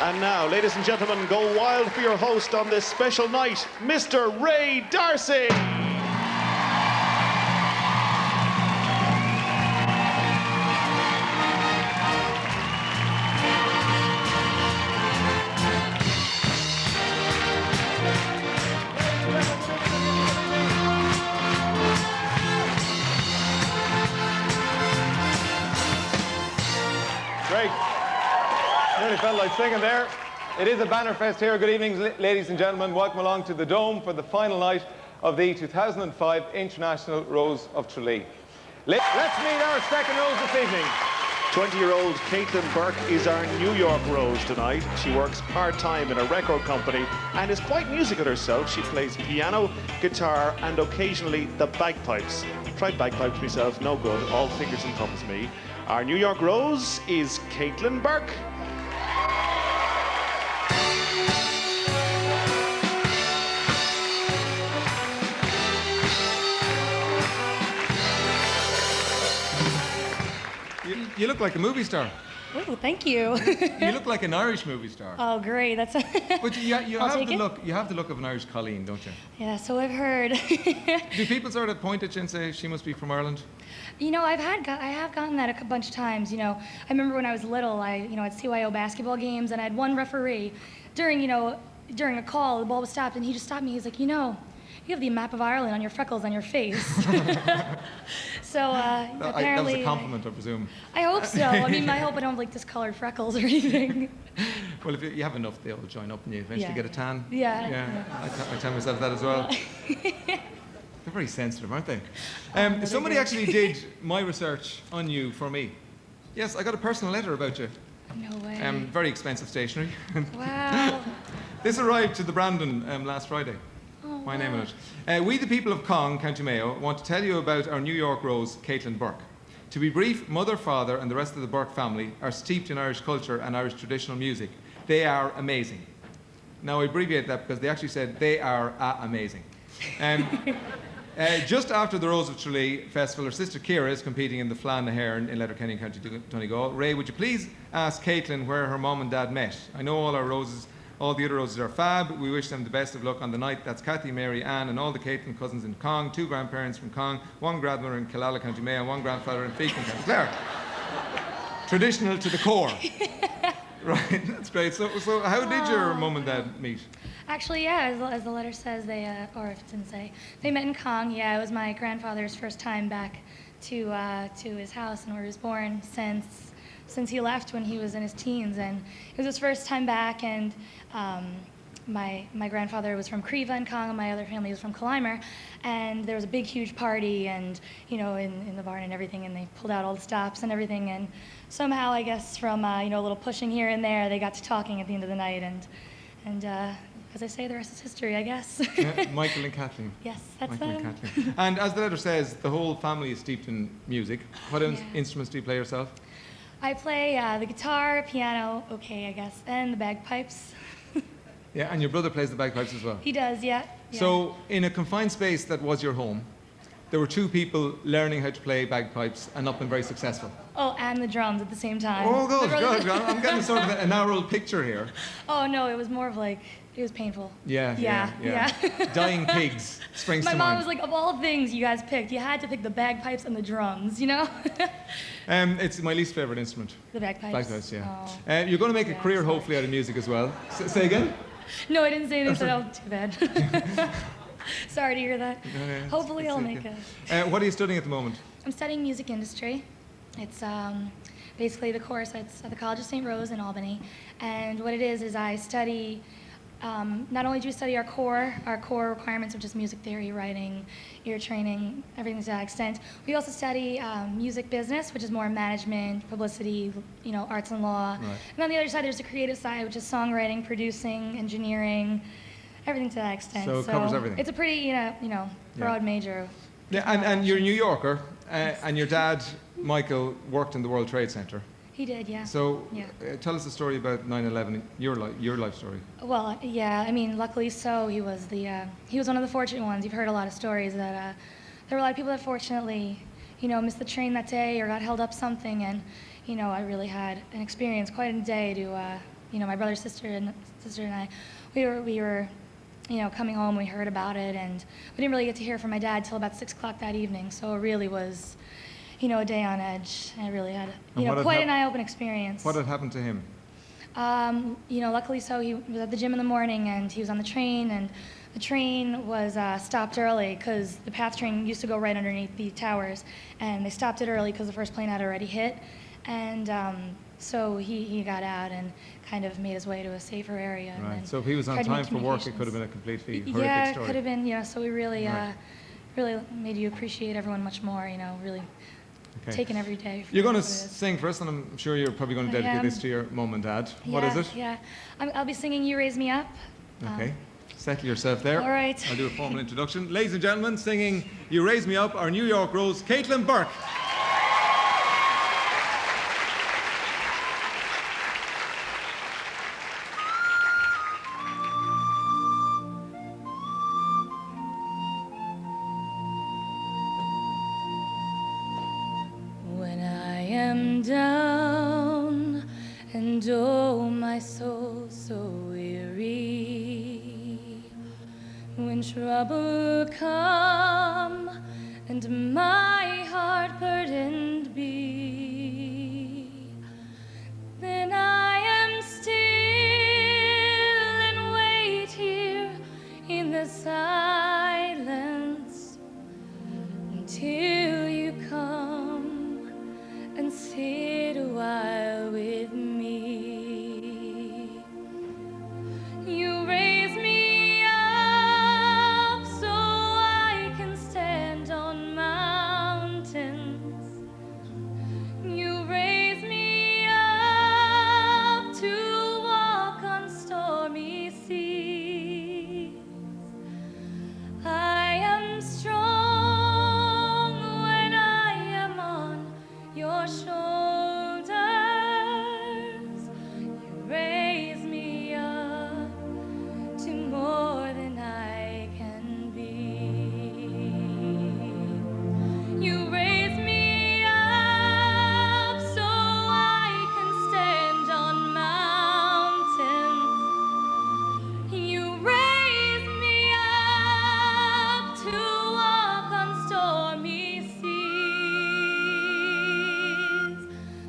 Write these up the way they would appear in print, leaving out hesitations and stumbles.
And now, ladies and gentlemen, go wild for your host on this special night, Mr. Ray D'Arcy. Great. Nearly felt like singing there. It is a banner fest here. Good evening, ladies and gentlemen. Welcome along to the Dome for the final night of the 2005 International Rose of Tralee. Let's meet our second rose this evening. 20-year-old Caitlin Burke is our New York Rose tonight. She works part-time in a record company and is quite musical herself. She plays piano, guitar, and occasionally the bagpipes. Tried bagpipes myself, no good. All fingers and thumbs me. Our New York Rose is Caitlin Burke. You look like a movie star. Oh, thank you. You look like an Irish movie star. Oh, great. That's. But you have the look of an Irish Colleen, don't you? Yeah, so I've heard. Do people sort of point at you and say she must be from Ireland? You know, I have gotten that a bunch of times. You know, I remember when I was little, at CYO basketball games, and I had one referee during a call, the ball was stopped, and he just stopped me. He's like, you have the map of Ireland on your freckles on your face. So apparently... That was a compliment, I presume. I hope so. I mean, I hope I don't have, discolored freckles or anything. Well, if you have enough, they'll join up and you eventually get a tan. Yeah. I tell myself that as well. They're very sensitive, aren't they? Somebody actually did my research on you for me. Yes, I got a personal letter about you. No way. Very expensive stationery. Wow. This arrived to the Brandon last Friday. My name on it. We, the people of Cong, County Mayo, want to tell you about our New York Rose, Caitlin Burke. To be brief, mother, father, and the rest of the Burke family are steeped in Irish culture and Irish traditional music. They are amazing. Now, I abbreviate that because they actually said they are amazing. Just after the Rose of Tralee Festival, her sister Ciara is competing in the Fleadh na hÉireann in Letterkenny, County Donegal. Ray, would you please ask Caitlin where her mum and dad met? I know all the other roses are fab. We wish them the best of luck on the night. That's Kathy, Mary, Ann, and all the Caitlin cousins in Cong, 2 grandparents from Cong, 1 grandmother in Killala, County Mayo, and 1 grandfather in Feakin, County Clare. Traditional to the core. Right, that's great. So how did your mum and dad meet? Actually, yeah, as the letter says, or if it didn't say, they met in Cong. Yeah, it was my grandfather's first time back to his house and where he was born since he left when he was in his teens, and it was his first time back. And my grandfather was from Creva in Cong, and my other family was from Collimer, and there was a big, huge party, and in the barn and everything, and they pulled out all the stops and everything, and somehow, I guess, from a little pushing here and there, they got to talking at the end of the night, and as I say, the rest is history, I guess. Yeah, Michael and Kathleen. Yes, that's Michael them. And Kathleen. And as the letter says, the whole family is steeped in music. What instruments do you play yourself? I play the guitar, piano, okay, I guess, and the bagpipes. Yeah, and your brother plays the bagpipes as well? He does, yeah. So, in a confined space that was your home, there were 2 people learning how to play bagpipes and not been very successful. Oh, and the drums at the same time. Oh, good. I'm getting sort of a narrow picture here. Oh, no, it was more of it was painful. Yeah. Dying pigs springs to mind. My mom was like, of all things you guys picked, you had to pick the bagpipes and the drums, It's my least favorite instrument. The bagpipes? Bagpipes, yeah. Oh. You're going to make a career, hopefully, out of music as well. Say again? No, I didn't say anything, so too bad. Sorry to hear that. No, hopefully I'll make it. What are you studying at the moment? I'm studying music industry. It's basically the course at the College of St. Rose in Albany. And what it is I study... not only do we study our core requirements, which is music theory, writing, ear training, everything to that extent, we also study music business, which is more management, publicity, arts and law. Right. And on the other side, there's the creative side, which is songwriting, producing, engineering, everything to that extent. So it covers everything. It's a pretty, broad major. Yeah, and you're a New Yorker, and your dad, Michael, worked in the World Trade Center. He did, yeah. So tell us a story about 9/11, your life story. Well, yeah, I mean, luckily so. He was one of the fortunate ones. You've heard a lot of stories that there were a lot of people that fortunately, missed the train that day or got held up something, and I really had an experience quite a day my brother, sister, and I, we were, coming home. We heard about it, and we didn't really get to hear from my dad till about 6 o'clock that evening. So it really was, a day on edge. I really had, quite an eye-opening experience. What had happened to him? Luckily so, he was at the gym in the morning, and he was on the train, and the train was stopped early because the PATH train used to go right underneath the towers, and they stopped it early because the first plane had already hit, and so he got out and kind of made his way to a safer area. Right. And so if he was on time for work, it could have been a completely horrific story. Yeah, it could have been. So we really, Right. really made you appreciate everyone much more. Really. Okay. Taken every day. You're going to sing first, and I'm sure you're probably going to dedicate this to your mum and dad. What is it? Yeah, I'll be singing "You Raise Me Up." Okay. Settle yourself there. All right. I'll do a formal introduction. Ladies and gentlemen, singing "You Raise Me Up," our New York Rose, Caitlin Burke. When I am down and oh my soul so weary, when trouble come and my heart burdened be, then I am still and wait here in the silence until you come and sit a while with me. You raise me up so I can stand on mountains. You raise me up to walk on stormy seas. I am strong when I am on your shoulders. You raise me up to more than I can be. You raise me up so I can stand on mountains. You raise me up to walk on stormy seas.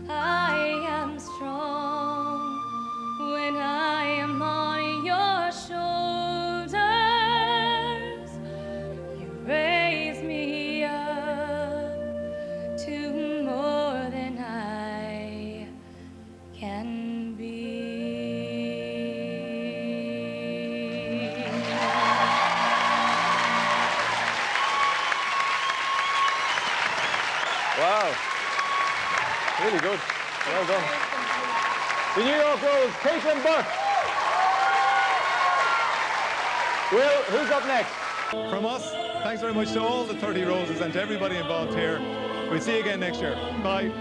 I am strong when I am on your shoulders. You raise me up to more than I can be. Wow. Really good. Well done. The New York Rose, Caitlin Burke. Will, who's up next? From us, thanks very much to all the 30 Roses and to everybody involved here. We'll see you again next year. Bye.